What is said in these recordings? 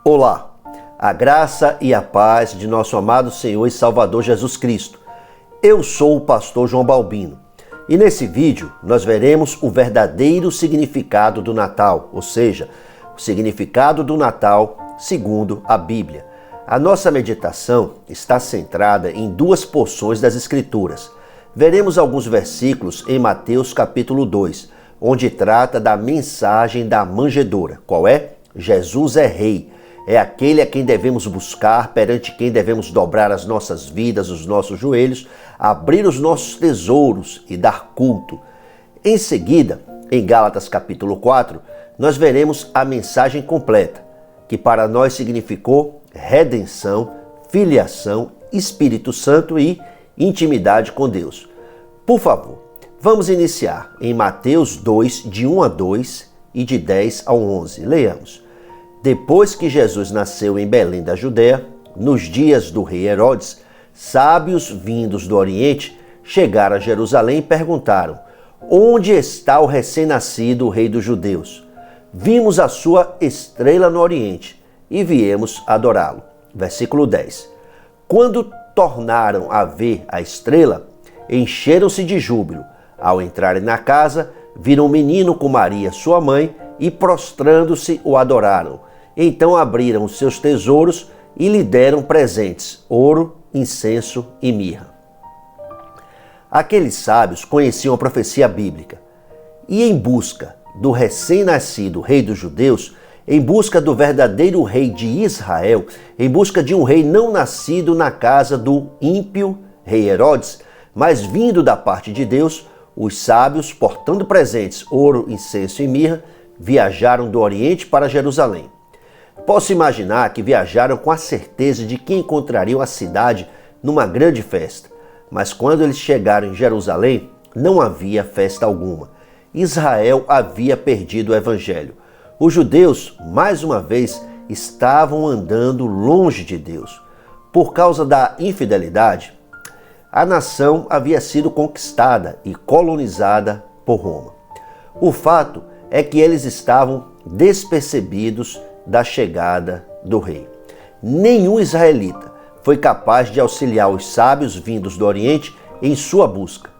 Olá, a graça e a paz de nosso amado Senhor e Salvador Jesus Cristo. Eu sou o pastor João Balbino e nesse vídeo nós veremos o verdadeiro significado do Natal, ou seja, o significado do Natal segundo a Bíblia. A nossa meditação está centrada em duas porções das Escrituras. Veremos alguns versículos em Mateus capítulo 2, onde trata da mensagem da manjedoura. Qual é? Jesus é Rei. É aquele a quem devemos buscar, perante quem devemos dobrar as nossas vidas, os nossos joelhos, abrir os nossos tesouros e dar culto. Em seguida, em Gálatas capítulo 4, nós veremos a mensagem completa, que para nós significou redenção, filiação, Espírito Santo e intimidade com Deus. Por favor, vamos iniciar em Mateus 2, de 1 a 2 e de 10 ao 11. Leamos. Depois que Jesus nasceu em Belém da Judéia, nos dias do rei Herodes, sábios vindos do Oriente chegaram a Jerusalém e perguntaram: onde está o recém-nascido rei dos judeus? Vimos a sua estrela no Oriente e viemos adorá-lo. Versículo 10. Quando tornaram a ver a estrela, encheram-se de júbilo. Ao entrarem na casa, viram um menino com Maria, sua mãe, e prostrando-se o adoraram. Então abriram os seus tesouros e lhe deram presentes, ouro, incenso e mirra. Aqueles sábios conheciam a profecia bíblica e em busca do recém-nascido rei dos judeus, em busca do verdadeiro rei de Israel, em busca de um rei não nascido na casa do ímpio rei Herodes, mas vindo da parte de Deus, os sábios, portando presentes, ouro, incenso e mirra, viajaram do Oriente para Jerusalém. Posso imaginar que viajaram com a certeza de que encontrariam a cidade numa grande festa. Mas quando eles chegaram em Jerusalém, não havia festa alguma. Israel havia perdido o evangelho. Os judeus, mais uma vez, estavam andando longe de Deus. Por causa da infidelidade, a nação havia sido conquistada e colonizada por Roma. O fato é que eles estavam despercebidos da chegada do rei. Nenhum israelita foi capaz de auxiliar os sábios vindos do Oriente em sua busca.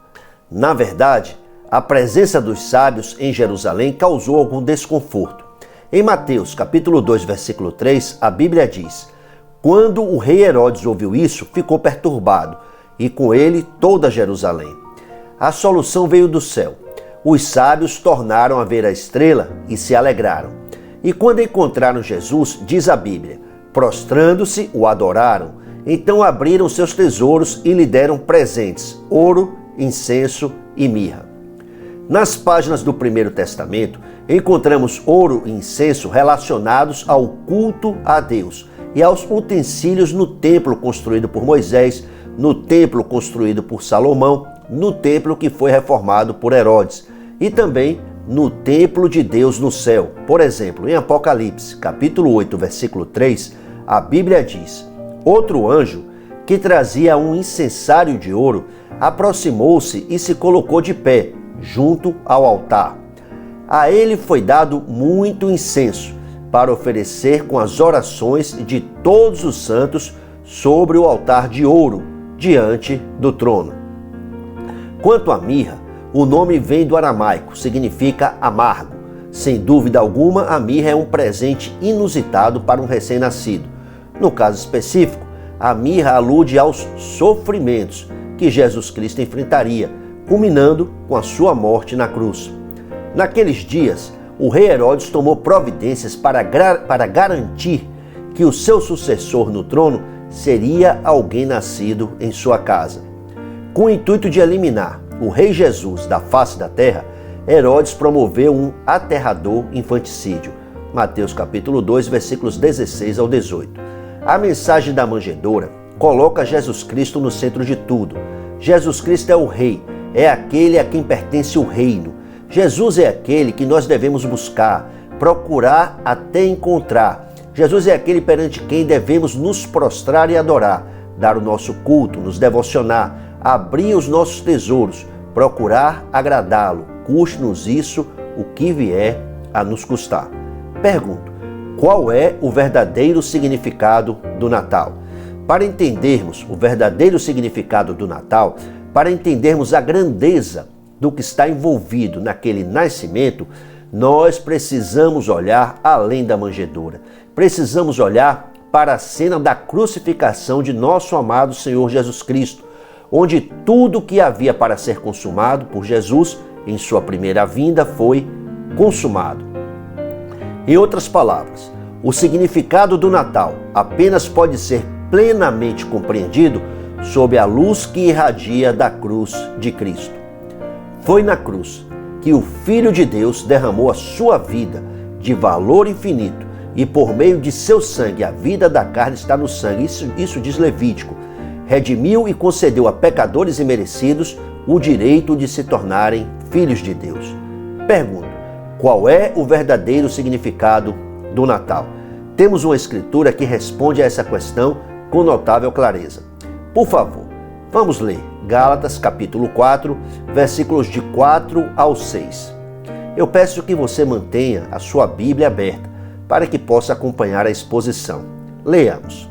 Na verdade, a presença dos sábios em Jerusalém causou algum desconforto. Em Mateus capítulo 2, versículo 3, a Bíblia diz: quando o rei Herodes ouviu isso, ficou perturbado, e com ele toda Jerusalém. A solução veio do céu. Os sábios tornaram a ver a estrela e se alegraram. E quando encontraram Jesus, diz a Bíblia, prostrando-se, o adoraram. Então abriram seus tesouros e lhe deram presentes, ouro, incenso e mirra. Nas páginas do Primeiro Testamento, encontramos ouro e incenso relacionados ao culto a Deus e aos utensílios no templo construído por Moisés, no templo construído por Salomão, no templo que foi reformado por Herodes e também no templo de Deus no céu. Por exemplo, em Apocalipse, capítulo 8, versículo 3, a Bíblia diz: outro anjo, que trazia um incensário de ouro, aproximou-se e se colocou de pé, junto ao altar. A ele foi dado muito incenso, para oferecer com as orações de todos os santos sobre o altar de ouro, diante do trono. Quanto à mirra, o nome vem do aramaico, significa amargo. Sem dúvida alguma, a mirra é um presente inusitado para um recém-nascido. No caso específico, a mirra alude aos sofrimentos que Jesus Cristo enfrentaria, culminando com a sua morte na cruz. Naqueles dias, o rei Herodes tomou providências para garantir que o seu sucessor no trono seria alguém nascido em sua casa. Com o intuito de eliminar o rei Jesus da face da terra, Herodes promoveu um aterrador infanticídio. Mateus capítulo 2, versículos 16 ao 18. A mensagem da manjedoura coloca Jesus Cristo no centro de tudo. Jesus Cristo é o rei, é aquele a quem pertence o reino. Jesus é aquele que nós devemos buscar, procurar até encontrar. Jesus é aquele perante quem devemos nos prostrar e adorar, dar o nosso culto, nos devocionar, abrir os nossos tesouros, procurar agradá-lo, custe-nos isso o que vier a nos custar. Pergunto: qual é o verdadeiro significado do Natal? Para entendermos o verdadeiro significado do Natal, para entendermos a grandeza do que está envolvido naquele nascimento, nós precisamos olhar além da manjedoura. Precisamos olhar para a cena da crucificação de nosso amado Senhor Jesus Cristo, onde tudo que havia para ser consumado por Jesus em sua primeira vinda foi consumado. Em outras palavras, o significado do Natal apenas pode ser plenamente compreendido sob a luz que irradia da cruz de Cristo. Foi na cruz que o Filho de Deus derramou a sua vida de valor infinito e por meio de seu sangue, a vida da carne está no sangue, isso diz Levítico, redimiu e concedeu a pecadores imerecidos o direito de se tornarem filhos de Deus. Pergunto: qual é o verdadeiro significado do Natal? Temos uma escritura que responde a essa questão com notável clareza. Por favor, vamos ler Gálatas capítulo 4, versículos de 4 ao 6. Eu peço que você mantenha a sua Bíblia aberta para que possa acompanhar a exposição. Leamos.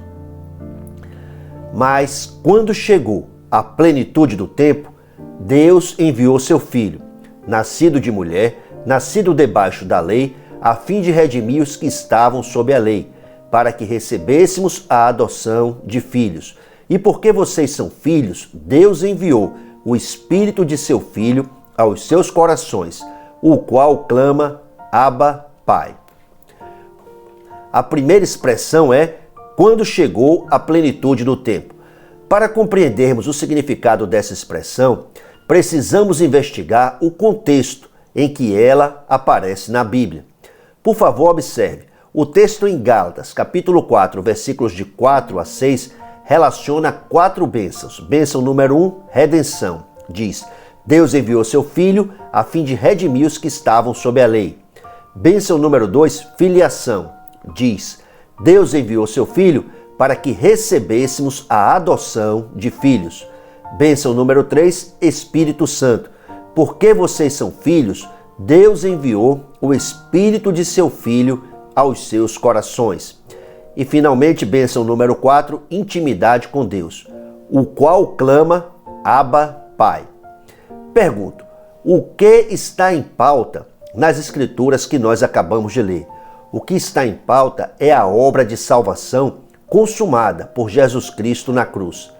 Mas quando chegou a plenitude do tempo, Deus enviou seu Filho, nascido de mulher, nascido debaixo da lei, a fim de redimir os que estavam sob a lei, para que recebêssemos a adoção de filhos. E porque vocês são filhos, Deus enviou o Espírito de seu Filho aos seus corações, o qual clama: Abba, Pai. A primeira expressão é quando chegou a plenitude do tempo. Para compreendermos o significado dessa expressão, precisamos investigar o contexto em que ela aparece na Bíblia. Por favor, observe. O texto em Gálatas, capítulo 4, versículos de 4 a 6, relaciona 4 bênçãos. Bênção número 1, redenção. Diz: Deus enviou seu Filho a fim de redimir os que estavam sob a lei. Bênção número 2, filiação. Diz: Deus enviou seu Filho para que recebêssemos a adoção de filhos. Bênção número 3, Espírito Santo. Porque vocês são filhos, Deus enviou o Espírito de seu Filho aos seus corações. E finalmente, bênção número 4, intimidade com Deus, o qual clama: Abba, Pai. Pergunto: o que está em pauta nas escrituras que nós acabamos de ler? O que está em pauta é a obra de salvação consumada por Jesus Cristo na cruz.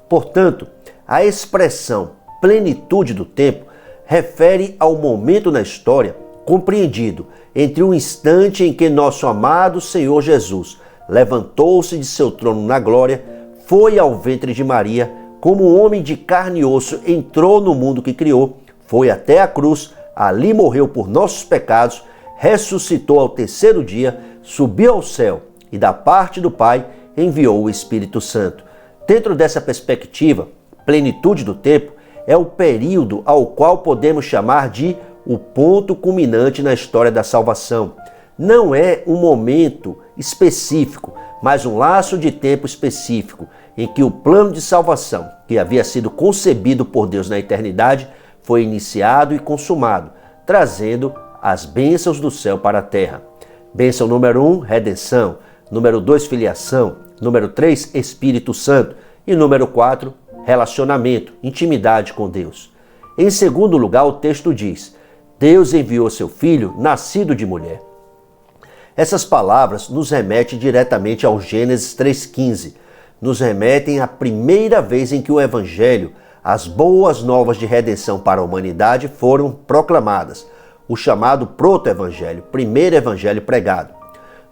Portanto, a expressão plenitude do tempo refere ao momento na história compreendido entre o instante em que nosso amado Senhor Jesus levantou-se de seu trono na glória, foi ao ventre de Maria, como um homem de carne e osso entrou no mundo que criou, foi até a cruz, ali morreu por nossos pecados, ressuscitou ao terceiro dia, subiu ao céu e da parte do Pai enviou o Espírito Santo. Dentro dessa perspectiva, plenitude do tempo é o período ao qual podemos chamar de o ponto culminante na história da salvação. Não é um momento específico, mas um laço de tempo específico em que o plano de salvação, que havia sido concebido por Deus na eternidade, foi iniciado e consumado, trazendo as bênçãos do céu para a terra. Bênção número 1, redenção. Número 2, filiação. Número 3, Espírito Santo. E número 4, relacionamento, intimidade com Deus. Em segundo lugar, o texto diz: Deus enviou seu Filho, nascido de mulher. Essas palavras nos remetem diretamente ao Gênesis 3,15. Nos remetem à primeira vez em que o Evangelho, as boas novas de redenção para a humanidade, foram proclamadas. O chamado proto-evangelho, primeiro evangelho pregado.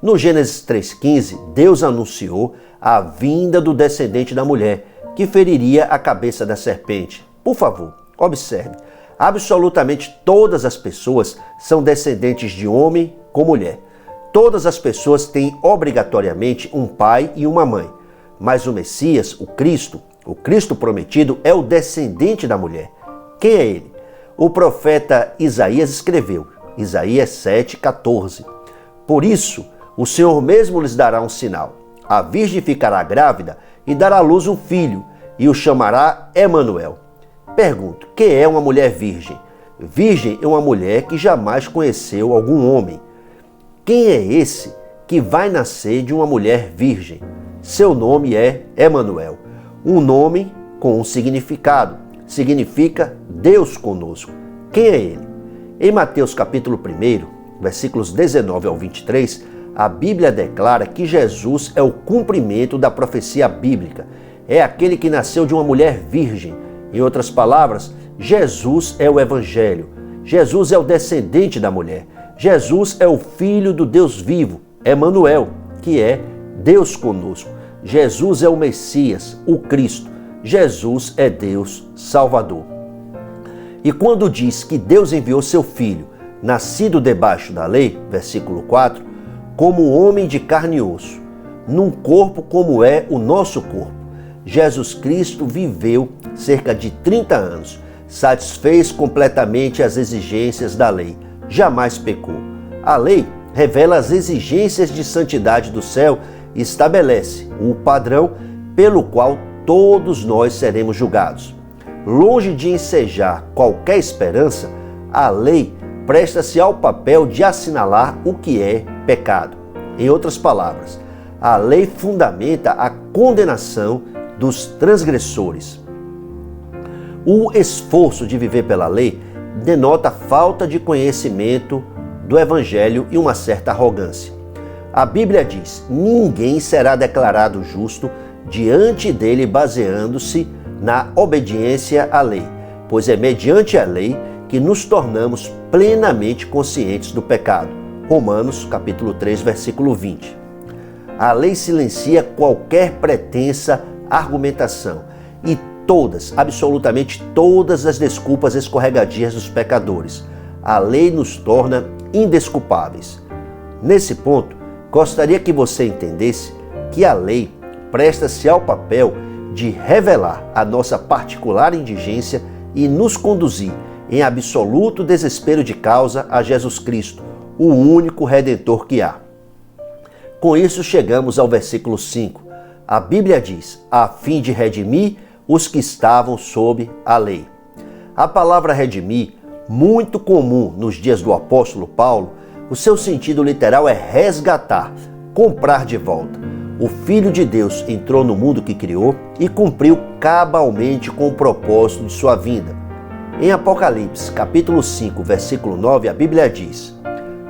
No Gênesis 3,15, Deus anunciou a vinda do descendente da mulher, que feriria a cabeça da serpente. Por favor, observe. Absolutamente todas as pessoas são descendentes de homem com mulher. Todas as pessoas têm obrigatoriamente um pai e uma mãe. Mas o Messias, o Cristo prometido, é o descendente da mulher. Quem é ele? O profeta Isaías escreveu, Isaías 7,14. Por isso, o Senhor mesmo lhes dará um sinal. A virgem ficará grávida e dará à luz um filho, e o chamará Emanuel. Pergunto, quem é uma mulher virgem? Virgem é uma mulher que jamais conheceu algum homem. Quem é esse que vai nascer de uma mulher virgem? Seu nome é Emanuel, um nome com um significado. Significa Deus conosco. Quem é ele? Em Mateus capítulo 1, versículos 19 ao 23, a Bíblia declara que Jesus é o cumprimento da profecia bíblica. É aquele que nasceu de uma mulher virgem. Em outras palavras, Jesus é o Evangelho. Jesus é o descendente da mulher. Jesus é o Filho do Deus vivo, Emanuel, que é Deus conosco. Jesus é o Messias, o Cristo. Jesus é Deus Salvador. E quando diz que Deus enviou seu Filho, nascido debaixo da lei, versículo 4, como homem de carne e osso, num corpo como é o nosso corpo, Jesus Cristo viveu cerca de 30 anos, satisfez completamente as exigências da lei, jamais pecou. A lei revela as exigências de santidade do céu e estabelece o padrão pelo qual todos nós seremos julgados. Longe de ensejar qualquer esperança, a lei presta-se ao papel de assinalar o que é pecado. Em outras palavras, a lei fundamenta a condenação dos transgressores. O esforço de viver pela lei denota falta de conhecimento do Evangelho e uma certa arrogância. A Bíblia diz: ninguém será declarado justo diante dele baseando-se na obediência à lei, pois é mediante a lei que nos tornamos plenamente conscientes do pecado. Romanos capítulo 3, versículo 20. A lei silencia qualquer pretensa argumentação e todas, absolutamente todas as desculpas escorregadias dos pecadores. A lei nos torna indesculpáveis. Nesse ponto, gostaria que você entendesse que a lei presta-se ao papel de revelar a nossa particular indigência e nos conduzir em absoluto desespero de causa a Jesus Cristo, o único Redentor que há. Com isso chegamos ao versículo 5. A Bíblia diz: a fim de redimir os que estavam sob a lei. A palavra redimir, muito comum nos dias do apóstolo Paulo, o seu sentido literal é resgatar, comprar de volta. O Filho de Deus entrou no mundo que criou e cumpriu cabalmente com o propósito de sua vinda. Em Apocalipse, capítulo 5, versículo 9, a Bíblia diz: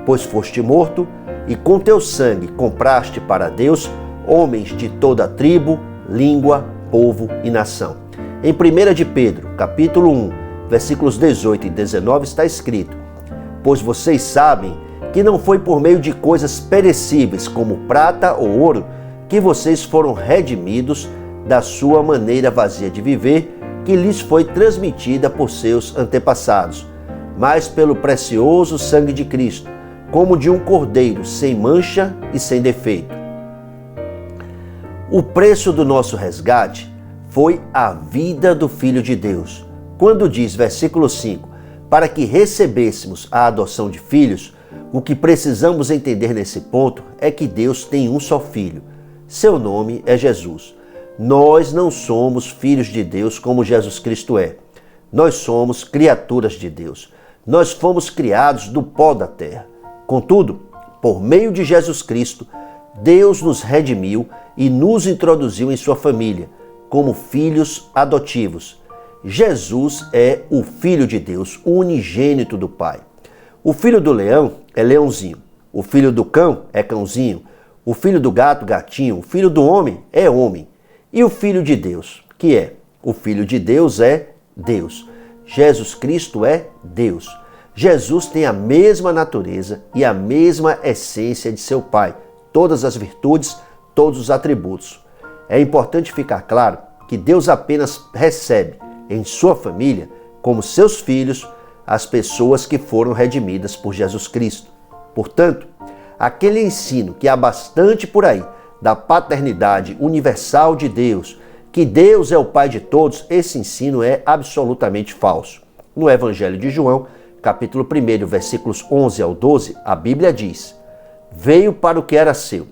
pois foste morto e com teu sangue compraste para Deus homens de toda tribo, língua, povo e nação. Em 1 de Pedro, capítulo 1, versículos 18 e 19 está escrito: pois vocês sabem que não foi por meio de coisas perecíveis como prata ou ouro que vocês foram redimidos da sua maneira vazia de viver, que lhes foi transmitida por seus antepassados, mas pelo precioso sangue de Cristo, como de um cordeiro sem mancha e sem defeito. O preço do nosso resgate foi a vida do Filho de Deus. Quando diz, versículo 5, para que recebêssemos a adoção de filhos, o que precisamos entender nesse ponto é que Deus tem um só Filho. Seu nome é Jesus. Nós não somos filhos de Deus como Jesus Cristo é. Nós somos criaturas de Deus. Nós fomos criados do pó da terra. Contudo, por meio de Jesus Cristo, Deus nos redimiu e nos introduziu em sua família, como filhos adotivos. Jesus é o Filho de Deus, o unigênito do Pai. O filho do leão é leãozinho, o filho do cão é cãozinho, o filho do gato, gatinho, o filho do homem é homem. E o Filho de Deus, que é? O Filho de Deus é Deus. Jesus Cristo é Deus. Jesus tem a mesma natureza e a mesma essência de seu Pai, todas as virtudes, todos os atributos. É importante ficar claro que Deus apenas recebe em sua família, como seus filhos, as pessoas que foram redimidas por Jesus Cristo. Portanto, aquele ensino que há bastante por aí, da paternidade universal de Deus, que Deus é o Pai de todos, esse ensino é absolutamente falso. No Evangelho de João, capítulo 1, versículos 11 ao 12, a Bíblia diz: veio para o que era seu,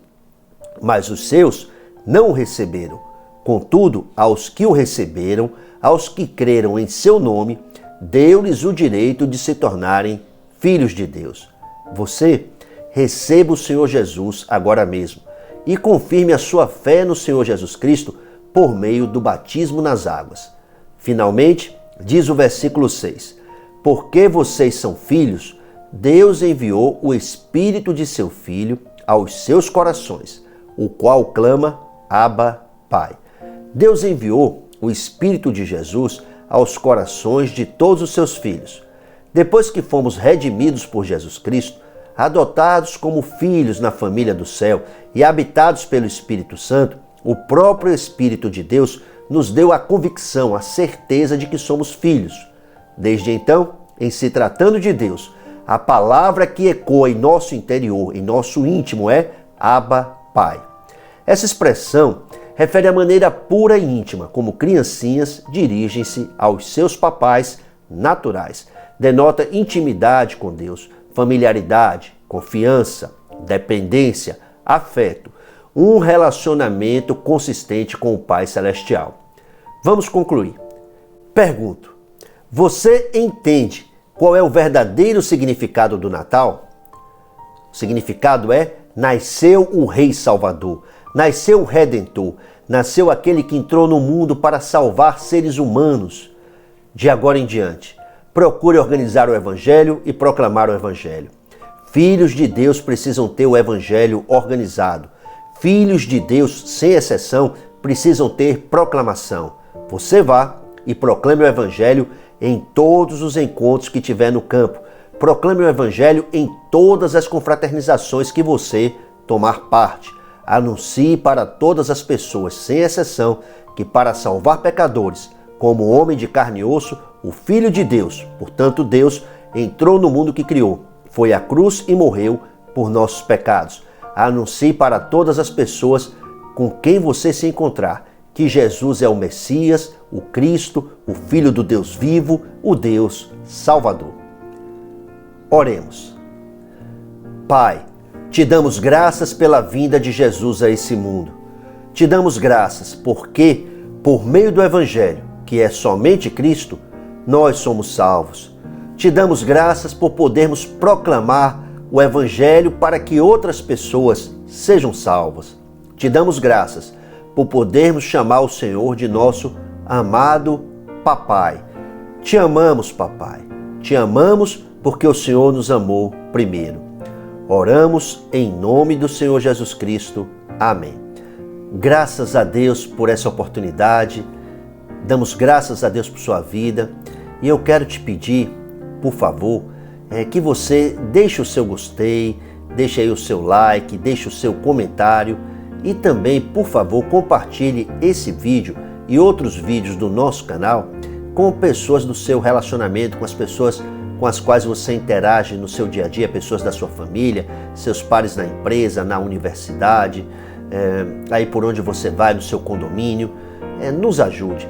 mas os seus não o receberam. Contudo, aos que o receberam, aos que creram em seu nome, deu-lhes o direito de se tornarem filhos de Deus. Você receba o Senhor Jesus agora mesmo e confirme a sua fé no Senhor Jesus Cristo por meio do batismo nas águas. Finalmente, diz o versículo 6, porque vocês são filhos, Deus enviou o Espírito de seu Filho aos seus corações, o qual clama, Abba, Pai. Deus enviou o Espírito de Jesus aos corações de todos os seus filhos. Depois que fomos redimidos por Jesus Cristo, adotados como filhos na família do céu e habitados pelo Espírito Santo, o próprio Espírito de Deus nos deu a convicção, a certeza de que somos filhos. Desde então, em se tratando de Deus, a palavra que ecoa em nosso interior, em nosso íntimo é Abba, Pai. Essa expressão refere à maneira pura e íntima como criancinhas dirigem-se aos seus papais naturais. Denota intimidade com Deus, familiaridade, confiança, dependência, afeto, um relacionamento consistente com o Pai Celestial. Vamos concluir. Pergunto, você entende qual é o verdadeiro significado do Natal? O significado é: nasceu o Rei Salvador, nasceu o Redentor, nasceu aquele que entrou no mundo para salvar seres humanos. De agora em diante, procure organizar o Evangelho e proclamar o Evangelho. Filhos de Deus precisam ter o Evangelho organizado. Filhos de Deus, sem exceção, precisam ter proclamação. Você vá e proclame o Evangelho em todos os encontros que tiver no campo. Proclame o Evangelho em todas as confraternizações que você tomar parte. Anuncie para todas as pessoas, sem exceção, que para salvar pecadores, como homem de carne e osso, o Filho de Deus, portanto Deus, entrou no mundo que criou, foi à cruz e morreu por nossos pecados. Anuncie para todas as pessoas com quem você se encontrar que Jesus é o Messias, o Cristo, o Filho do Deus vivo, o Deus Salvador. Oremos. Pai, te damos graças pela vinda de Jesus a esse mundo. Te damos graças porque, por meio do Evangelho, que é somente Cristo, nós somos salvos. Te damos graças por podermos proclamar o Evangelho para que outras pessoas sejam salvas. Te damos graças por podermos chamar o Senhor de nosso amado Papai. Te amamos, Papai. Te amamos porque o Senhor nos amou primeiro. Oramos em nome do Senhor Jesus Cristo. Amém. Graças a Deus por essa oportunidade. Damos graças a Deus por sua vida. E eu quero te pedir, por favor, que você deixe o seu gostei, deixe aí o seu like, deixe o seu comentário e também, por favor, compartilhe esse vídeo e outros vídeos do nosso canal com pessoas do seu relacionamento, com as pessoas com as quais você interage no seu dia a dia, pessoas da sua família, seus pares na empresa, na universidade, aí por onde você vai, no seu condomínio. Nos ajude.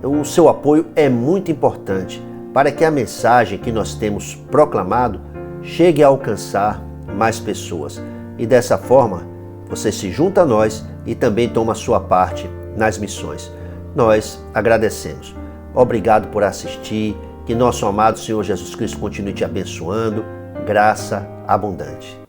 O seu apoio é muito importante para que a mensagem que nós temos proclamado chegue a alcançar mais pessoas. E dessa forma, você se junta a nós e também toma a sua parte nas missões. Nós agradecemos. Obrigado por assistir. Que nosso amado Senhor Jesus Cristo continue te abençoando. Graça abundante.